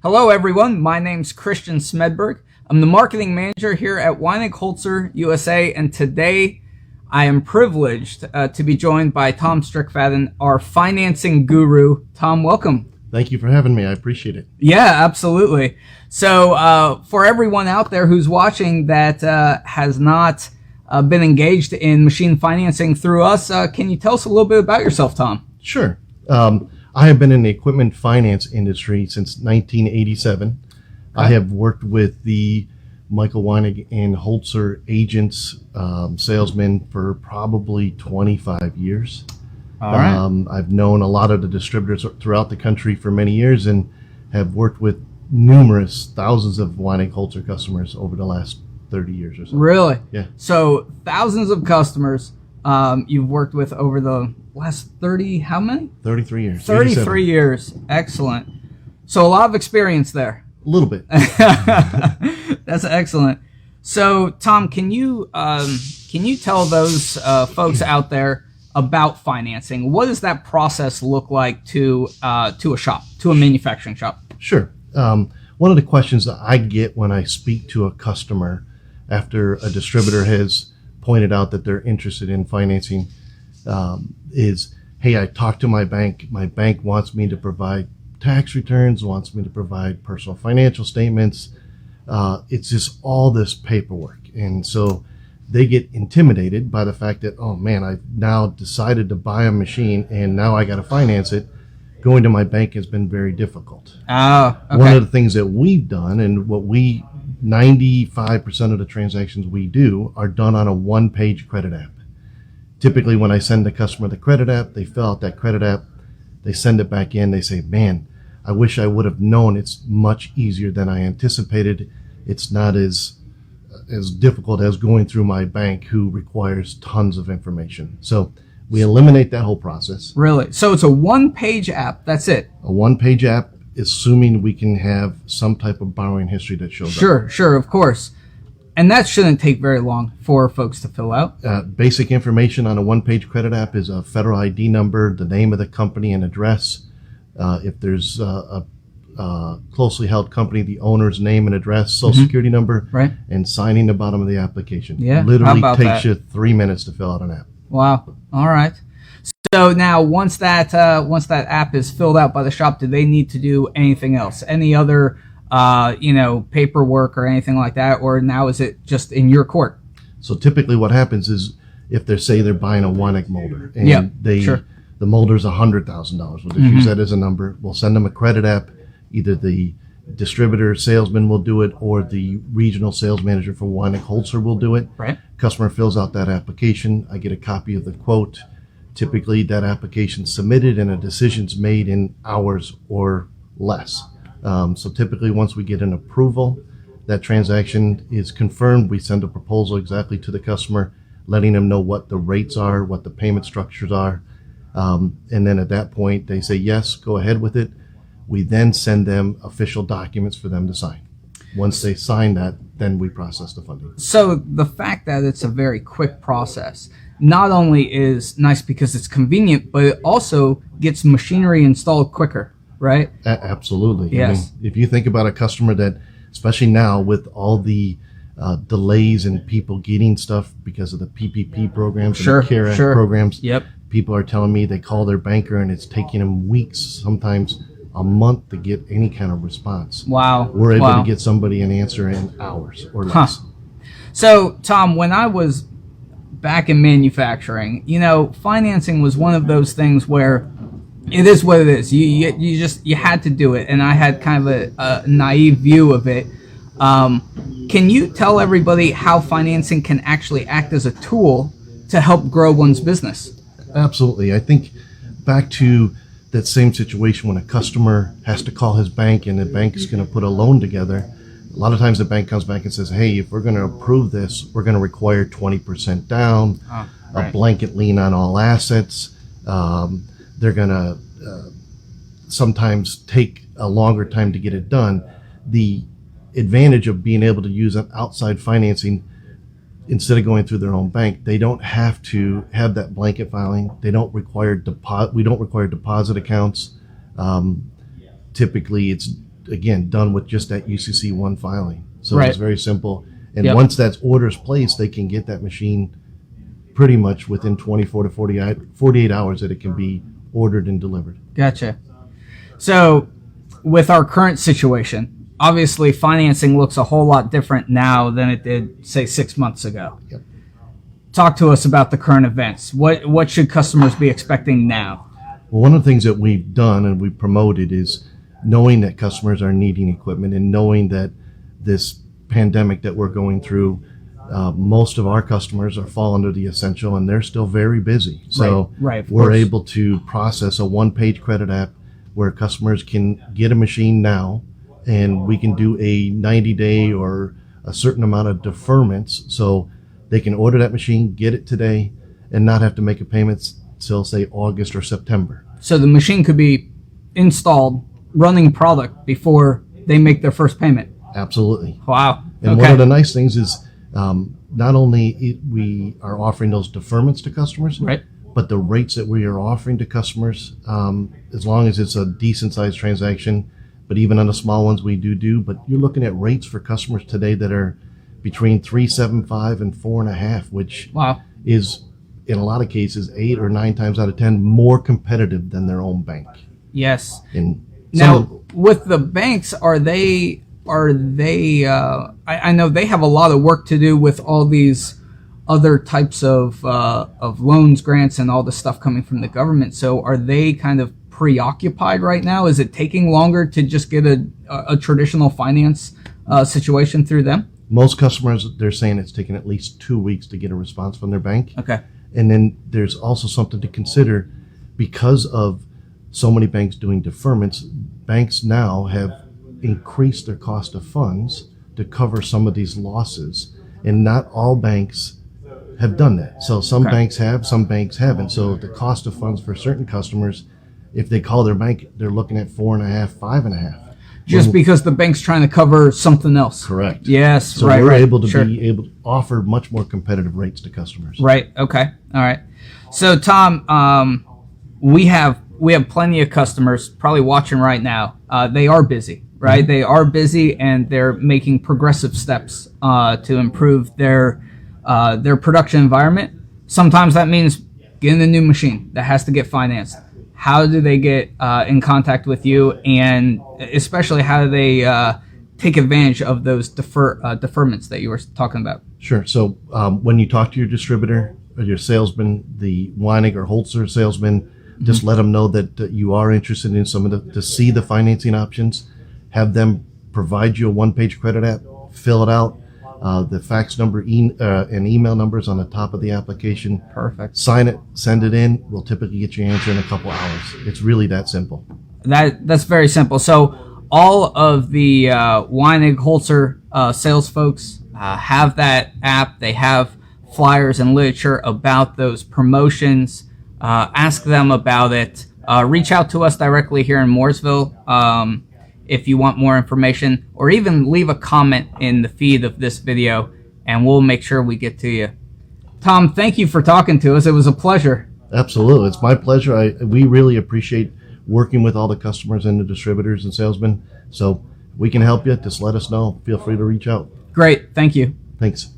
Hello, everyone. My name's Christian Smedberg. I'm the marketing manager here at Weinig-Holzer USA, and today I am privileged to be joined by Tom Strickfaden, our financing guru. Tom, welcome. Thank you for having me. I appreciate it. Yeah, absolutely. So for everyone out there who's watching that has not been engaged in machine financing through us, can you tell us a little bit about yourself, Tom? Sure. I have been in the equipment finance industry since 1987. Okay. I have worked with the Michael Weinig and Holzer agents, salesmen for probably 25 years. All right. I've known a lot of the distributors throughout the country for many years and have worked with numerous thousands of Weinig-Holzer customers over the last 30 years or so. Really? Yeah. So thousands of customers you've worked with over the last 30, how many? 33 years. 33 87. years. Excellent. So a lot of experience there. A little bit. That's excellent. So Tom, can you tell those folks out there about financing? What does that process look like to a shop, to a manufacturing shop? Sure. One of the questions that I get when I speak to a customer after a distributor has pointed out that they're interested in financing is, hey, I talked to my bank. My bank wants me to provide tax returns, wants me to provide personal financial statements. It's just all this paperwork. And so they get intimidated by the fact that, oh man, I've now decided to buy a machine and now I got to finance it. Going to my bank has been very difficult. Oh, okay. One of the things that we've done and 95% of the transactions we do are done on a one-page credit app. Typically, when I send the customer the credit app, they fill out that credit app, they send it back in, they say, man, I wish I would have known it's much easier than I anticipated. It's not as difficult as going through my bank who requires tons of information. So we eliminate that whole process. Really? So it's a one-page app, that's it? A one-page app, assuming we can have some type of borrowing history that shows up. Sure, of course. And that shouldn't take very long for folks to fill out. Basic information on a one-page credit app is a federal ID number, the name of the company and address. If there's a closely held company, the owner's name and address, social security number, right, and signing the bottom of the application. Yeah, literally takes you 3 minutes to fill out an app. Wow. All right. So now, once that app is filled out by the shop, do they need to do anything else? Any other paperwork or anything like that, or now is it just in your court? So typically, what happens is if they're buying a Weinig molder and the molder's $100,000, we'll just use that as a number. We'll send them a credit app. Either the distributor salesman will do it, or the regional sales manager for Weinig-Holzer will do it. Right. Customer fills out that application. I get a copy of the quote. Typically, that application's submitted and a decision's made in hours or less. So typically, once we get an approval, that transaction is confirmed. We send a proposal exactly to the customer, letting them know what the rates are, what the payment structures are. And then at that point, they say, yes, go ahead with it. We then send them official documents for them to sign. Once they sign that, then we process the funding. So the fact that it's a very quick process not only is nice because it's convenient, but it also gets machinery installed quicker, right? Absolutely. Yes. I mean, if you think about a customer that, especially now with all the delays in people getting stuff because of the PPP programs and the CARE Act programs, people are telling me they call their banker and it's taking them weeks, sometimes a month to get any kind of response. Wow. We're able to get somebody an answer in hours or less. So, Tom, when I was back in manufacturing, financing was one of those things where it is what it is. You had to do it, and I had kind of a naive view of it. Can you tell everybody how financing can actually act as a tool to help grow one's business? Absolutely. I think back to that same situation when a customer has to call his bank and the bank is going to put a loan together. A lot of times the bank comes back and says, hey, if we're going to approve this, we're going to require 20% down, a blanket lien on all assets. They're going to sometimes take a longer time to get it done. The advantage of being able to use an outside financing instead of going through their own bank, they don't have to have that blanket filing. They don't require we don't require deposit accounts. Typically, it's again, done with just that UCC one filing. So Right. it's very simple. And Yep. once that order's placed, they can get that machine pretty much within 24 to 48 hours that it can be ordered and delivered. Gotcha. So, with our current situation, obviously financing looks a whole lot different now than it did, say, 6 months ago. Yep. Talk to us about the current events. What should customers be expecting now? Well, one of the things that we've done and we promoted is knowing that customers are needing equipment and knowing that this pandemic that we're going through, most of our customers fall under the essential and they're still very busy. So Right, of we're course. able to process a one-page credit app where customers can get a machine now and we can do a 90-day or a certain amount of deferments so they can order that machine, get it today, and not have to make a payment till, say, August or September. So the machine could be installed, running product before they make their first payment. Absolutely. Wow. And one of the nice things is not only we are offering those deferments to customers, Right. but the rates that we are offering to customers, as long as it's a decent sized transaction, but even on the small ones we do, but you're looking at rates for customers today that are between 3.75 and 4.5, which Wow. is in a lot of cases 8 or 9 times out of 10 more competitive than their own bank. Yes. And Now, with the banks, are they? I know they have a lot of work to do with all these other types of loans, grants, and all the stuff coming from the government. So, are they kind of preoccupied right now? Is it taking longer to just get a traditional finance situation through them? most customers, they're saying it's taken at least 2 weeks to get a response from their bank. Okay. And then there's also something to consider because of so many banks doing deferments. Banks now have increased their cost of funds to cover some of these losses, and not all banks have done that. So some Okay. banks have, some banks haven't. So the cost of funds for certain customers, if they call their bank, they're looking at 4.5, 5.5. Just because the bank's trying to cover something else. Correct. Yes. So right. we're right. able to Sure. be able to offer much more competitive rates to customers. Right. Okay. All right. So Tom, we have plenty of customers probably watching right now. They are busy, right? Mm-hmm. They are busy, and they're making progressive steps to improve their production environment. Sometimes that means getting a new machine that has to get financed. How do they get in contact with you, and especially how do they take advantage of those deferments that you were talking about? Sure. So when you talk to your distributor or your salesman, the Weinig or Holzer salesman, just let them know that you are interested in some of to see the financing options. Have them provide you a one-page credit app, fill it out. The fax number and email numbers on the top of the application. Perfect. Sign it, send it in. We'll typically get your answer in a couple hours. It's really that simple. That's very simple. So all of the Weinig Holzer sales folks have that app. They have flyers and literature about those promotions. Ask them about it. Reach out to us directly here in Mooresville if you want more information, or even leave a comment in the feed of this video, and we'll make sure we get to you. Tom, thank you for talking to us. It was a pleasure. Absolutely. It's my pleasure. We really appreciate working with all the customers and the distributors and salesmen. So if we can help you, just let us know. Feel free to reach out. Great. Thank you. Thanks.